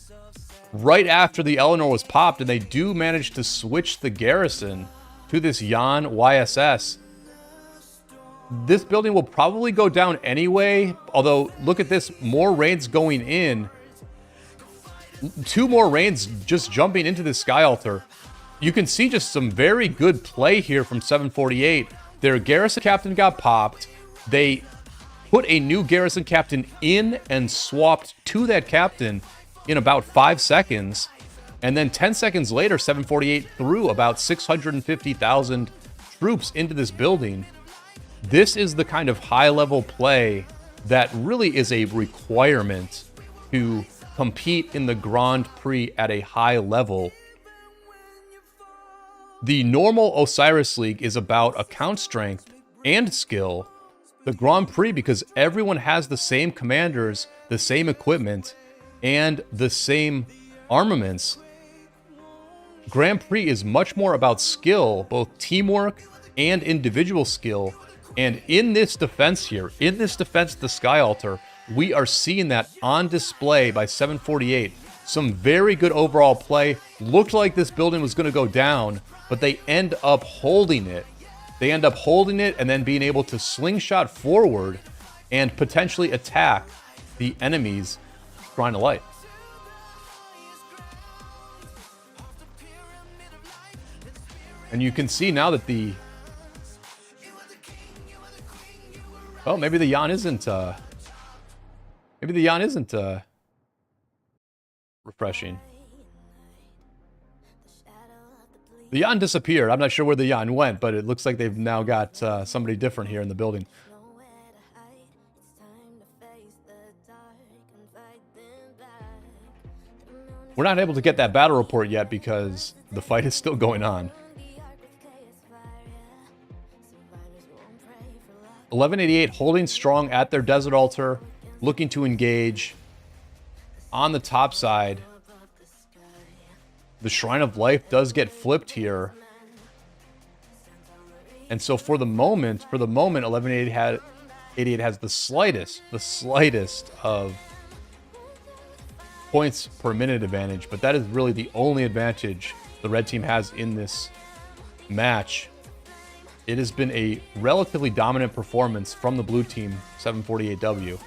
right after the Eleanor was popped, and they do manage to switch the garrison to this Jan YSS. This building will probably go down anyway, although look at this, more raids going in. 2 more raids just jumping into the Sky Altar. You can see just some very good play here from 748. Their garrison captain got popped. They put a new garrison captain in and swapped to that captain in about 5 seconds. And then 10 seconds later, 748 threw about 650,000 troops into this building. This is the kind of high-level play that really is a requirement to compete in the Grand Prix at a high level. The normal Osiris League is about account strength and skill. The Grand Prix, because everyone has the same commanders, the same equipment, and the same armaments, Grand Prix is much more about skill, both teamwork and individual skill. And in this defense here, in this defense of the Sky Altar, we are seeing that on display by 748. Some very good overall play. Looked like this building was going to go down, but they end up holding it. They end up holding it and then being able to slingshot forward and potentially attack the enemy's Shrine of Light. And you can see now that the... Oh, maybe the Jan isn't... Maybe the Jan isn't refreshing. The Jan disappeared. I'm not sure where the Jan went, but it looks like they've now got somebody different here in the building. We're not able to get that battle report yet because the fight is still going on. 1188 holding strong at their Desert Altar, looking to engage. On the top side, the Shrine of Life does get flipped here. And so for the moment, 1188 has the slightest of points per minute advantage, but that is really the only advantage the red team has in this match. It has been a relatively dominant performance from the blue team, 748W.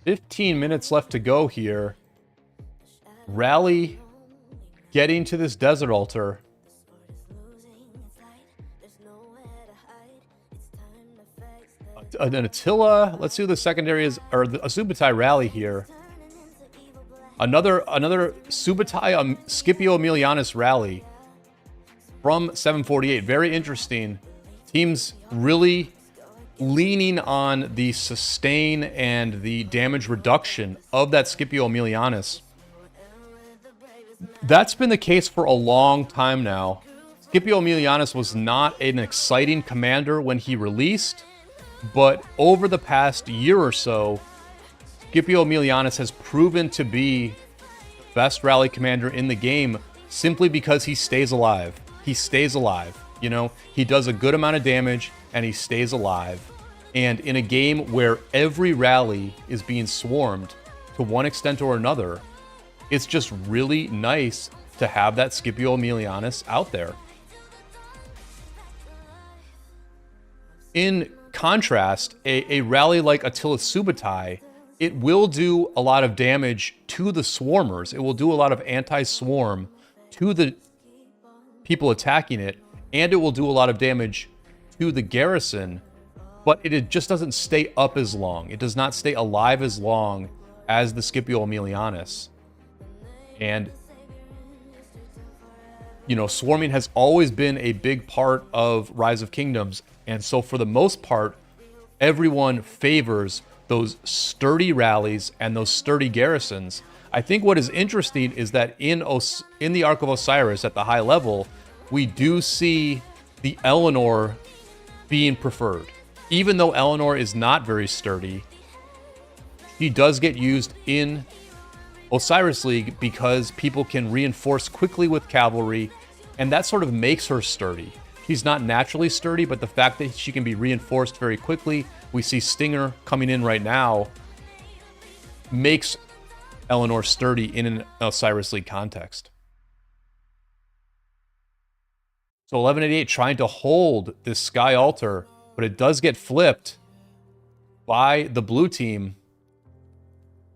$15 left to go here. Rally getting to this Desert Altar. An Attila, let's see who the secondary is, or a Subutai rally here. Another Subutai Scipio Emilianus rally from 748. Very interesting. Teams really leaning on the sustain and the damage reduction of that Scipio Emilianus. That's been the case for a long time now. Scipio Emilianus was not an exciting commander when he released, but over the past year or so, Scipio Emilianus has proven to be the best rally commander in the game simply because he stays alive. He stays alive. You know, he does a good amount of damage and he stays alive. And in a game where every rally is being swarmed to one extent or another, it's just really nice to have that Scipio Emilianus out there. In contrast, a rally like Attila Subutai, it will do a lot of damage to the swarmers. It will do a lot of anti-swarm to the people attacking it, and it will do a lot of damage to the garrison, but it just doesn't stay up as long. It does not stay alive as long as the Scipio Emilianus. And, you know, swarming has always been a big part of Rise of Kingdoms. And so for the most part, everyone favors those sturdy rallies and those sturdy garrisons. I think what is interesting is that in the Ark of Osiris at the high level, we do see the Eleanor being preferred. Even though Eleanor is not very sturdy, she does get used in Osiris League because people can reinforce quickly with cavalry, and that sort of makes her sturdy. She's not naturally sturdy, but the fact that she can be reinforced very quickly, we see Stinger coming in right now, makes Eleanor sturdy in an Osiris League context. So 1188 trying to hold this Sky Altar, but it does get flipped by the blue team.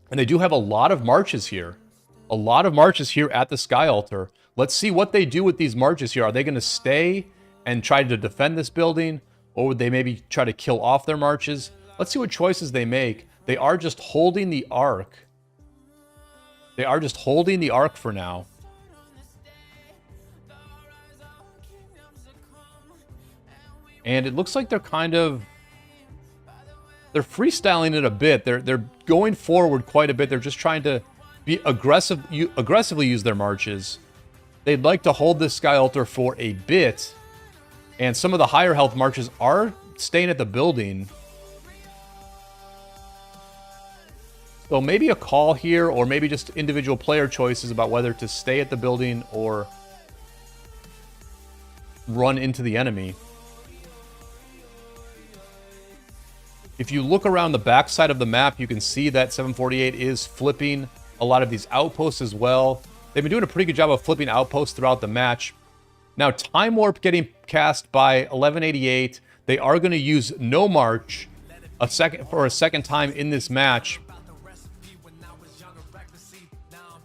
And they do have a lot of marches here. A lot of marches here at the Sky Altar. Let's see what they do with these marches here. Are they going to stay and try to defend this building? Or would they maybe try to kill off their marches? Let's see what choices they make. They are just holding the Ark. They are just holding the Ark for now. And it looks like they're freestyling it a bit. They're going forward quite a bit. They're just trying to aggressively use their marches. They'd like to hold this Sky Altar for a bit, and some of the higher health marches are staying at the building. So maybe a call here, or maybe just individual player choices about whether to stay at the building or run into the enemy. If you look around the backside of the map, you can see that 748 is flipping a lot of these outposts as well. They've been doing a pretty good job of flipping outposts throughout the match. Now, Time Warp getting cast by 1188. They are going to use No March for a second time in this match.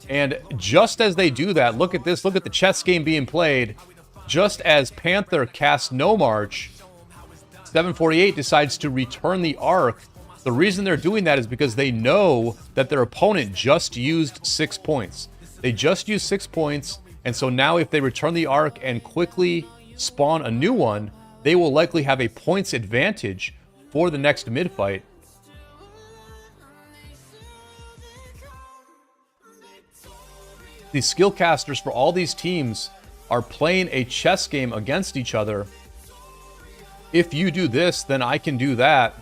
And just as they do that, look at this. Look at the chess game being played. Just as Panther casts No March, 748 decides to return the Arc. The reason they're doing that is because they know that their opponent just used 6 points. They just used 6 points, and so now if they return the Arc and quickly spawn a new one, they will likely have a points advantage for the next mid-fight. The skill casters for all these teams are playing a chess game against each other. If you do this, then I can do that.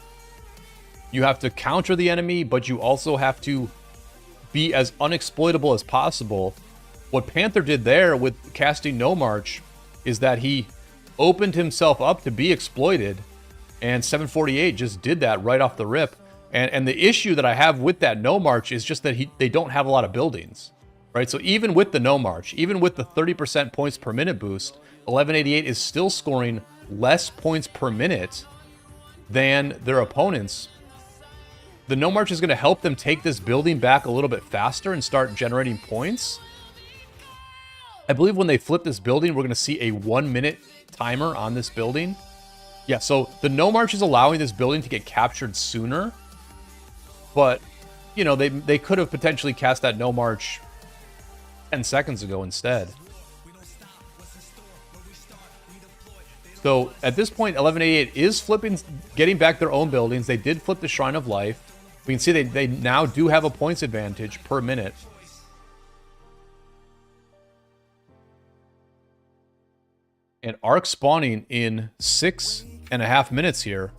You have to counter the enemy, but you also have to be as unexploitable as possible. What Panther did there with casting No March is that he opened himself up to be exploited, and 748 just did that right off the rip. And the issue that I have with that No March is just that they don't have a lot of buildings, right? So even with the No March, even with the 30% points per minute boost, 1188 is still scoring less points per minute than their opponents. The No March is going to help them take this building back a little bit faster and start generating points. I believe when they flip this building, we're going to see a 1 minute timer on this building. Yeah, so the No March is allowing this building to get captured sooner. But, you know, they could have potentially cast that No March 10 seconds ago instead. So at this point, 1188 is flipping, getting back their own buildings. They did flip the Shrine of Life. We can see they now do have a points advantage per minute. And Arc spawning in 6.5 minutes here.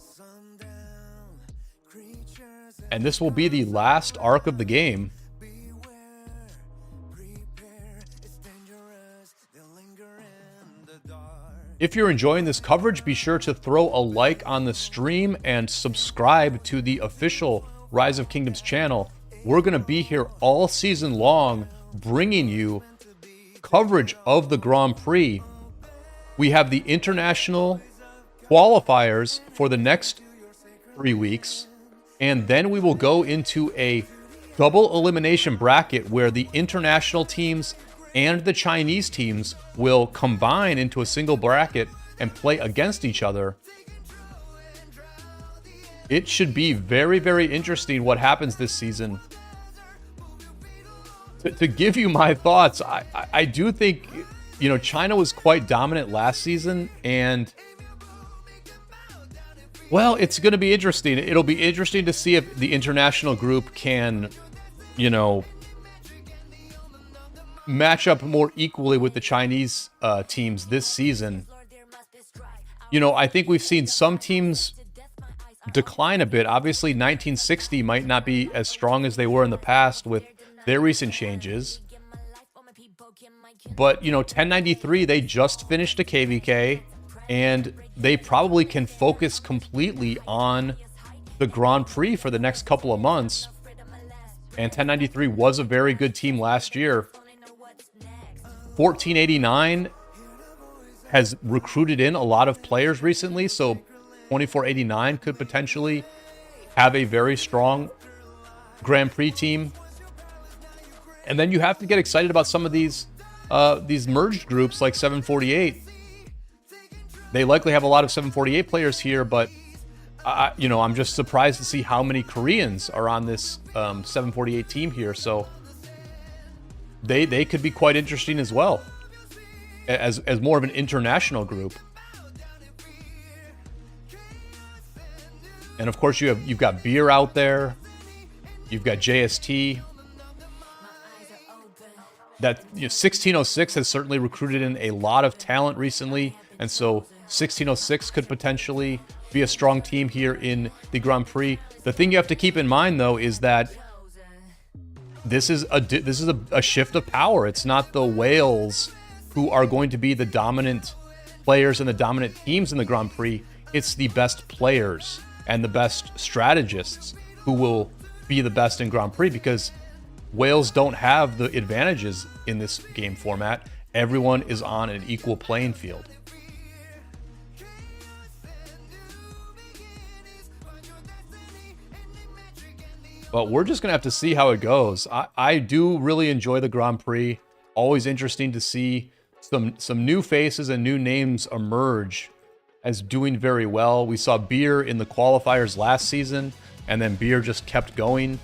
And this will be the last Arc of the game. If you're enjoying this coverage, be sure to throw a like on the stream and subscribe to the official Rise of Kingdoms channel. We're going to be here all season long, bringing you coverage of the Grand Prix. We have the international qualifiers for the next 3 weeks, and then we will go into a double elimination bracket where the international teams and the Chinese teams will combine into a single bracket and play against each other. It should be very, very interesting what happens this season. To give you my thoughts, I do think, you know, China was quite dominant last season, and, well, it's going to be interesting. It'll be interesting to see if the international group can, you know, match up more equally with the Chinese teams this season. You know, I think we've seen some teams decline a bit. Obviously, 1960 might not be as strong as they were in the past with their recent changes. But, you know, 1093, they just finished a KVK, and they probably can focus completely on the Grand Prix for the next couple of months. And 1093 was a very good team last year. 1489 has recruited in a lot of players recently, so 2489 could potentially have a very strong Grand Prix team. And then you have to get excited about some of these merged groups like 748. They likely have a lot of 748 players here, but you know, I'm just surprised to see how many Koreans are on this 748 team here. So they could be quite interesting as well, as more of an international group. And of course, you've got Beer out there, you've got JST. that 1606 has certainly recruited in a lot of talent recently, and so 1606 could potentially be a strong team here in the Grand Prix. The thing you have to keep in mind, though, is that this is a shift of power. It's not the Wales who are going to be the dominant players and the dominant teams in the Grand Prix. It's the best players and the best strategists who will be the best in Grand Prix, because Wales don't have the advantages in this game format. Everyone is on an equal playing field. But we're just going to have to see how it goes. I do really enjoy the Grand Prix. Always interesting to see some new faces and new names emerge as doing very well. We saw Beer in the qualifiers last season, and then Beer just kept going.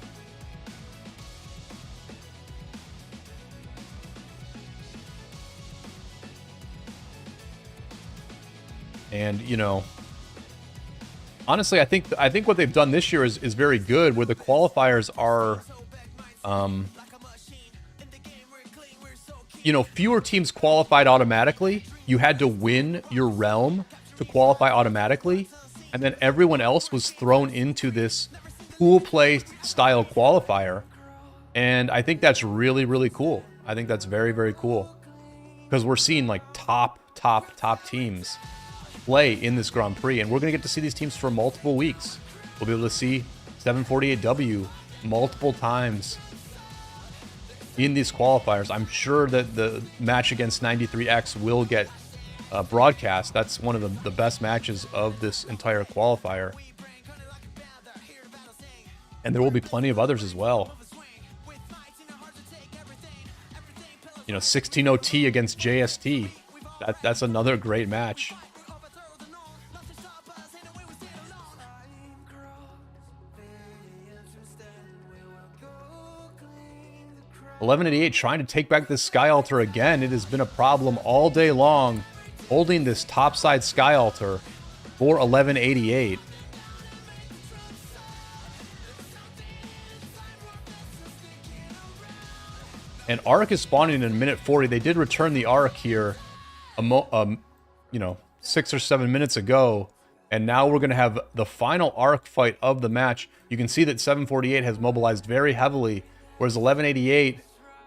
And, you know, honestly, I think what they've done this year is very good, where the qualifiers are, you know, fewer teams qualified automatically. You had to win your realm to qualify automatically, and then everyone else was thrown into this pool play style qualifier. And I think that's really, really cool. I think that's very, very cool, because we're seeing like top teams play in this Grand Prix, and we're going to get to see these teams for multiple weeks. We'll be able to see 748W multiple times in these qualifiers. I'm sure that the match against 93X will get broadcast. That's one of the best matches of this entire qualifier. And there will be plenty of others as well. You know, 16OT against JST. That's another great match. 1188 trying to take back this Sky Altar again. It has been a problem all day long, holding this topside Sky Altar for 1188. And Arc is spawning in a minute 40. They did return the Arc here, you know, 6 or 7 minutes ago. And now we're going to have the final Arc fight of the match. You can see that 748 has mobilized very heavily, whereas 1188,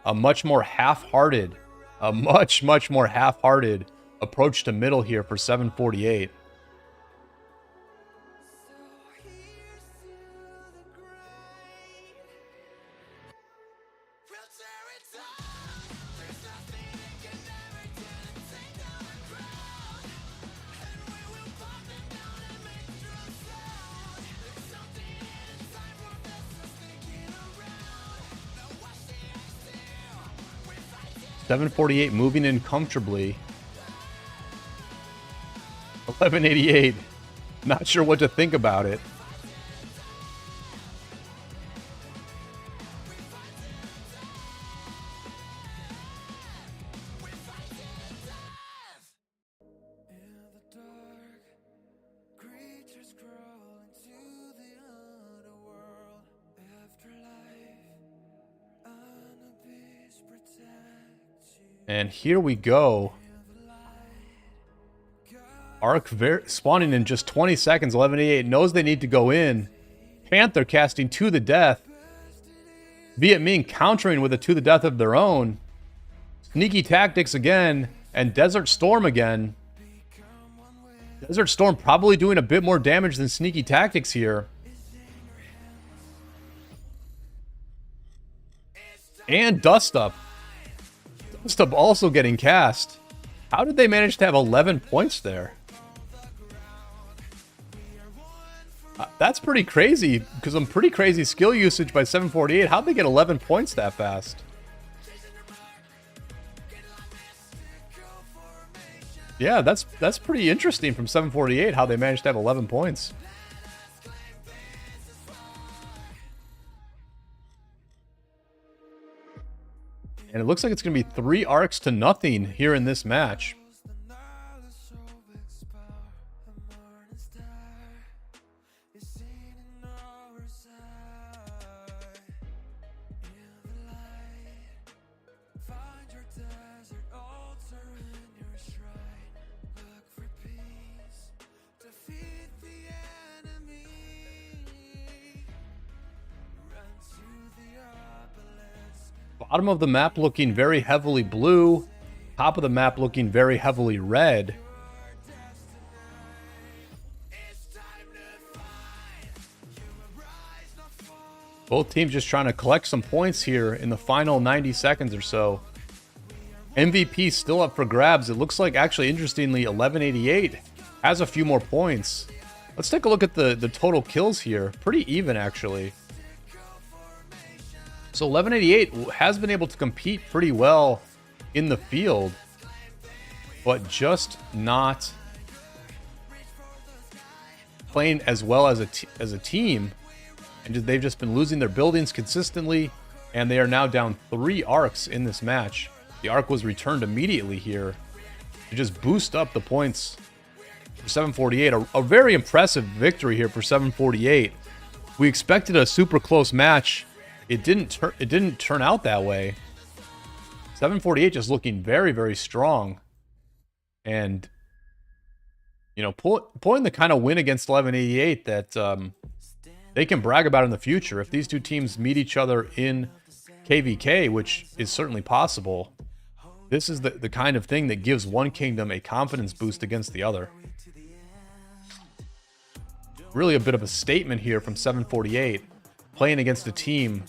a much more half-hearted approach to middle here for 748. $748 moving in comfortably. 1188, not sure what to think about it. And here we go. Arc spawning in just 20 seconds. 1188 knows they need to go in. Panther casting to the death. Viet Minh countering with a to the death of their own. Sneaky Tactics again. And Desert Storm again. Desert Storm probably doing a bit more damage than Sneaky Tactics here. And Dust Up. Dust Up also getting cast. How did they manage to have 11 points there? That's pretty crazy, because some pretty crazy skill usage by 748. How'd they get 11 points that fast? Yeah, that's pretty interesting from 748, how they managed to have 11 points. And it looks like it's going to be 3 arcs to nothing here in this match. Bottom of the map looking very heavily blue. Top of the map looking very heavily red. Both teams just trying to collect some points here in the final 90 seconds or so. MVP still up for grabs. It looks like, actually, interestingly, 1188 has a few more points. Let's take a look at the total kills here. Pretty even, actually. So 1188 has been able to compete pretty well in the field, but just not playing as well as a team. And they've just been losing their buildings consistently, and they are now down 3 arcs in this match. The arc was returned immediately here to just boost up the points for 748. A very impressive victory here for 748. We expected a super close match. It didn't turn out that way. 748 just looking very, very strong, and you know, pulling the kind of win against 1188 that they can brag about in the future. If these two teams meet each other in KVK, which is certainly possible, this is the kind of thing that gives one kingdom a confidence boost against the other. Really a bit of a statement here from 748, playing against a team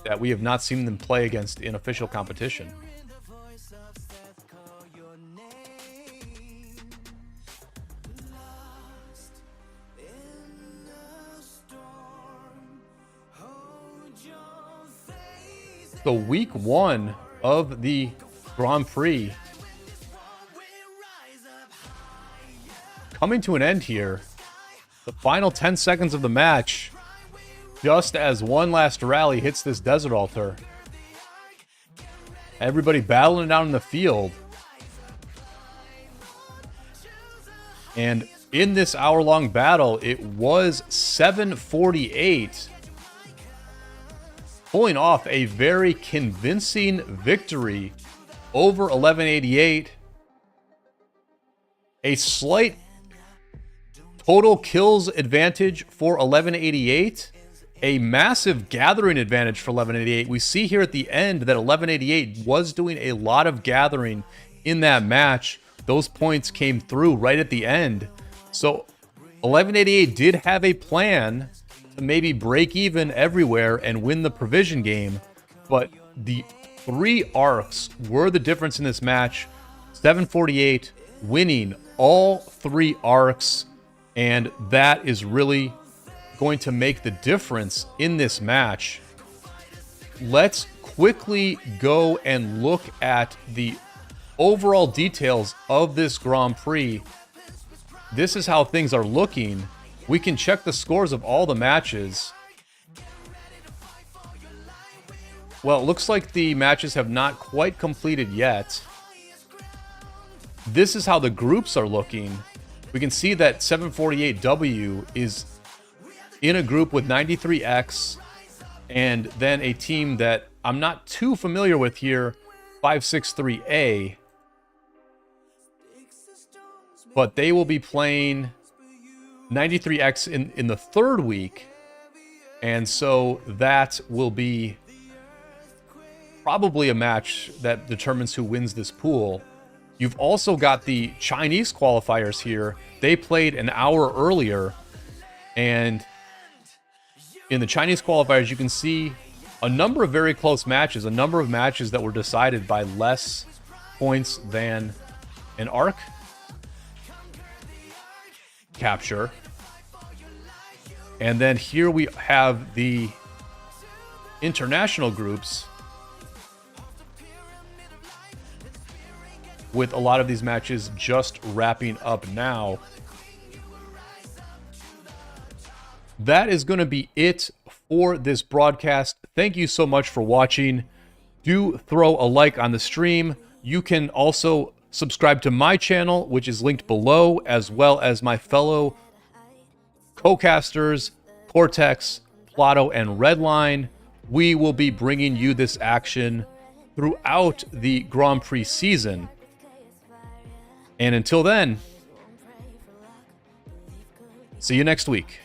that we have not seen them play against in official competition. So week 1 of the Grand Prix coming to an end here. The final 10 seconds of the match, just as one last rally hits this desert altar. Everybody battling it out in the field. And in this hour-long battle, it was 748 pulling off a very convincing victory over 1188. A slight total kills advantage for 1188. A massive gathering advantage for 1188. We see here at the end that 1188 was doing a lot of gathering in that match. Those points came through right at the end. So 1188 did have a plan to maybe break even everywhere and win the provision game, but the 3 arcs were the difference in this match. 748 winning all 3 arcs, and that is really going to make the difference in this match. Let's quickly go and look at the overall details of this Grand Prix. This is how things are looking. We can check the scores of all the matches. Well, it looks like the matches have not quite completed yet. This is how the groups are looking. We can see that 748W is in a group with 93X, and then a team that I'm not too familiar with here, 563A. But they will be playing 93X in the 3rd week, and so that will be probably a match that determines who wins this pool. You've also got the Chinese qualifiers here. They played an hour earlier, and in the Chinese qualifiers you can see a number of very close matches, a number of matches that were decided by less points than an arc capture. And then here we have the international groups with a lot of these matches just wrapping up now. That is going to be it for this broadcast. Thank you so much for watching. Do throw a like on the stream. You can also subscribe to my channel, which is linked below, as well as my fellow co-casters, Cortex, Plato, and Redline. We will be bringing you this action throughout the Grand Prix season. And until then, see you next week.